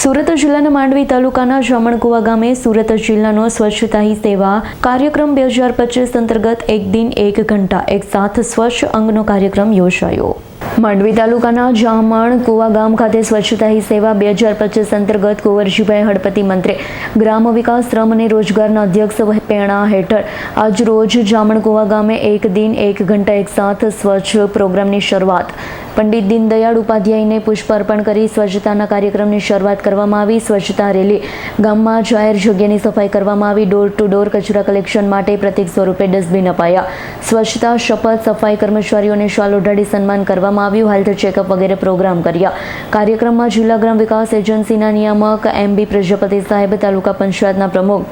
સુરત જિલ્લાના માંડવી તાલુકાના જામણકુવા ગામે સુરત જિલ્લાનો સ્વચ્છતા હી સેવા કાર્યક્રમ 2025 અંતર્ગત એક દિન એક ઘંટા એક સાથ સ્વચ્છ અંગનો કાર્યક્રમ યોજાયો। માંડવી તાલુકાના જામણકુવા ગામ ખાતે સ્વચ્છતા હી સેવા 2025 અંતર્ગત કુંવરજીભાઈ હળપતિ મંત્રી ગ્રામ વિકાસ શ્રમ અને રોજગારના અધ્યક્ષ પ્રેરણા હેઠળ આજ રોજ જામણકુવા ગામે એક દિન એક ઘંટા એક સાથ સ્વચ્છ પ્રોગ્રામની શરૂઆત પંડિત દીનદયાળ ઉપાધ્યાયને પુષ્પ અર્પણ કરી સ્વચ્છતાના કાર્યક્રમની શરૂઆત કરવામાં આવી। સ્વચ્છતા રેલી ગામમાં જાહેર જગ્યાની સફાઈ કરવામાં આવી। ડોર ટુ ડોર કચરા કલેક્શન માટે પ્રતિક સ્વરૂપે ડસ્ટબિન અપાયા। સ્વચ્છતા શપથ સફાઈ કર્મચારીઓને શાલ ઓઢાડી સન્માન કરવામાં આવ્યું। હેલ્થ ચેકઅપ વગેરે પ્રોગ્રામ કર્યા। કાર્યક્રમમાં જિલ્લા ગ્રામ વિકાસ એજન્સીના નિયામક MB પ્રજાપતિ સાહેબ, તાલુકા પંચાયતના પ્રમુખ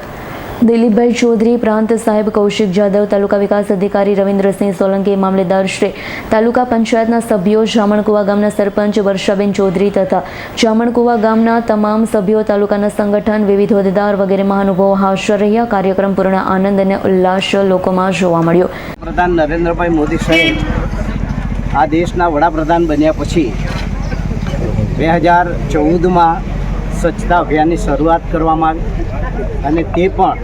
દિલીપભાઈ ચૌધરી, પ્રાંત સાહેબ કૌશિક જાદવ, તાલુકા વિકાસ અધિકારી રવિન્દ્રસિંહ સોલંકી, મામલેદાર શ્રી, તાલુકા પંચાયતના સભ્યો, જામણકુવા ગામના સરપંચ વર્ષાબેન ચૌધરી તથા જામણકુવા ગામના તમામ સભ્યો, તાલુકાના સંગઠન, વિવિધ હોદ્દેદાર વગેરે મહાનુભાવો હાજર રહ્યા। કાર્યક્રમ પૂર્ણ આનંદ અને ઉલ્લાસ લોકોમાં જોવા મળ્યો। પ્રધાન નરેન્દ્રભાઈ મોદી સાહેબ આ દેશના વડાપ્રધાન બન્યા પછી 2014માં સ્વચ્છતા અભિયાનની શરૂઆત કરવામાં આવી અને તે પણ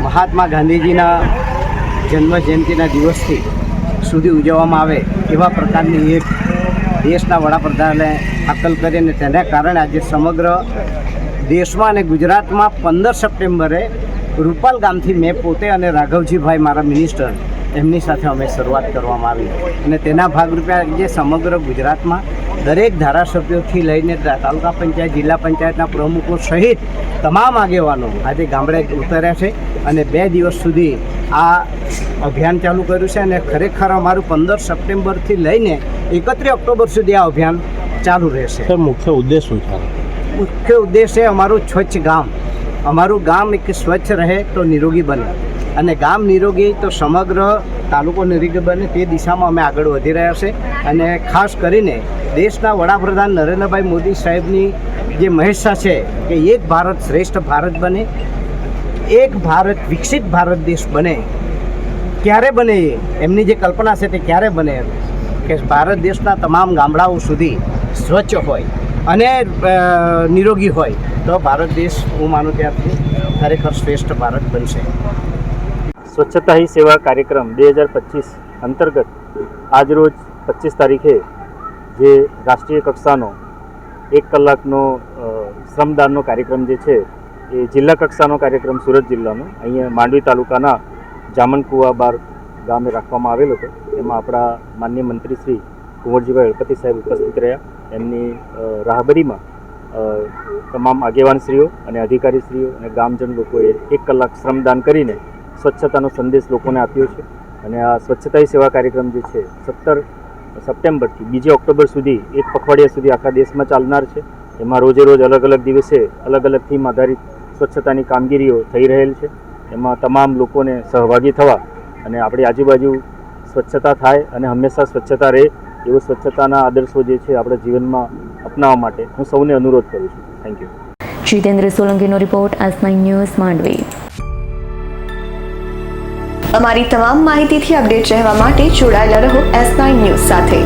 મહાત્મા ગાંધીજીના જન્મજયંતિના દિવસથી સુધી ઉજવવામાં આવે એવા પ્રકારની એક દેશના વડાપ્રધાને હાકલ કરી અને તેના કારણે આજે સમગ્ર દેશમાં અને ગુજરાતમાં 15 સપ્ટેમ્બરે રૂપાલ ગામથી મેં પોતે અને રાઘવજીભાઈ મારા મિનિસ્ટર એમની સાથે અમે શરૂઆત કરવામાં આવી અને તેના ભાગરૂપે આજે સમગ્ર ગુજરાતમાં દરેક ધારાસભ્યોથી લઈને તાલુકા પંચાયત, જિલ્લા પંચાયતના પ્રમુખો સહિત તમામ આગેવાનો આજે ગામડે ઉતર્યા છે અને 2 દિવસ સુધી આ અભિયાન ચાલુ કર્યું છે અને ખરેખર અમારું 15 સપ્ટેમ્બરથી લઈને 31 ઓક્ટોબર સુધી આ અભિયાન ચાલુ રહેશે। મુખ્ય ઉદ્દેશ શું છે? મુખ્ય ઉદ્દેશ છે અમારું સ્વચ્છ ગામ। અમારું ગામ એક સ્વચ્છ રહે તો નિરોગી બને અને ગામ નિરોગી તો સમગ્ર તાલુકો નિરોગી બને તે દિશામાં અમે આગળ વધી રહ્યા છે અને ખાસ કરીને દેશના વડાપ્રધાન નરેન્દ્રભાઈ મોદી સાહેબની જે મહેચ્છા છે કે એક ભારત શ્રેષ્ઠ ભારત બને, એક ભારત વિકસિત ભારત દેશ બને, ક્યારે બને એમની જે કલ્પના છે તે ક્યારે બને કે ભારત દેશના તમામ ગામડાઓ સુધી સ્વચ્છ હોય અને નિરોગી હોય તો ભારત દેશ હું માનું ત્યારથી ખરેખર શ્રેષ્ઠ ભારત બનશે। સ્વચ્છતા હી સેવા કાર્યક્રમ 2025 અંતર્ગત આજરોજ 25 તારીખે જે રાષ્ટ્રીય કક્ષાનો 1 કલાકનો શ્રમદાનનો કાર્યક્રમ જે છે એ જિલ્લા કક્ષાનો કાર્યક્રમ સુરત જિલ્લાનો અહીંયા માંડવી તાલુકાના જામણકુવા બાર ગામે રાખવામાં આવેલો હતો। એમાં આપણા માનનીય મંત્રી શ્રી કુંવરજીભાઈ હળપતિ સાહેબ ઉપસ્થિત રહ્યા। એમની રાહબરીમાં તમામ આગેવાનશ્રીઓ અને અધિકારીશ્રીઓ અને ગામજન લોકોએ 1 કલાક શ્રમદાન કરીને સ્વચ્છતાનો સંદેશ લોકોને આપ્યો છે અને આ સ્વચ્છતા હી સેવા કાર્યક્રમ જે છે 17 સપ્ટેમ્બરથી 2 ઓક્ટોબર સુધી એક પખવાડિયા સુધી આખા દેશમાં ચાલનાર છે। એમાં રોજે રોજ અલગ અલગ દિવસે અલગ અલગ થીમ આધારિત સ્વચ્છતાની કામગીરીઓ થઈ રહેલ છે। એમાં તમામ લોકોને સહભાગી થવા અને આપણી આજુબાજુ સ્વચ્છતા થાય અને હંમેશા સ્વચ્છતા રહે એવો સ્વચ્છતાના આદર્શો જે છે આપણા જીવનમાં અપનાવવા માટે હું સૌને અનુરોધ કરું છું। Thank you. જીતેન્દ્ર સોલંકીનો રિપોર્ટ, S9 ન્યૂઝ, માંડવી। અમારી તમામ માહિતીથી અપડેટ રહેવા માટે જોડાયેલા રહો S9 ન્યૂઝ સાથે।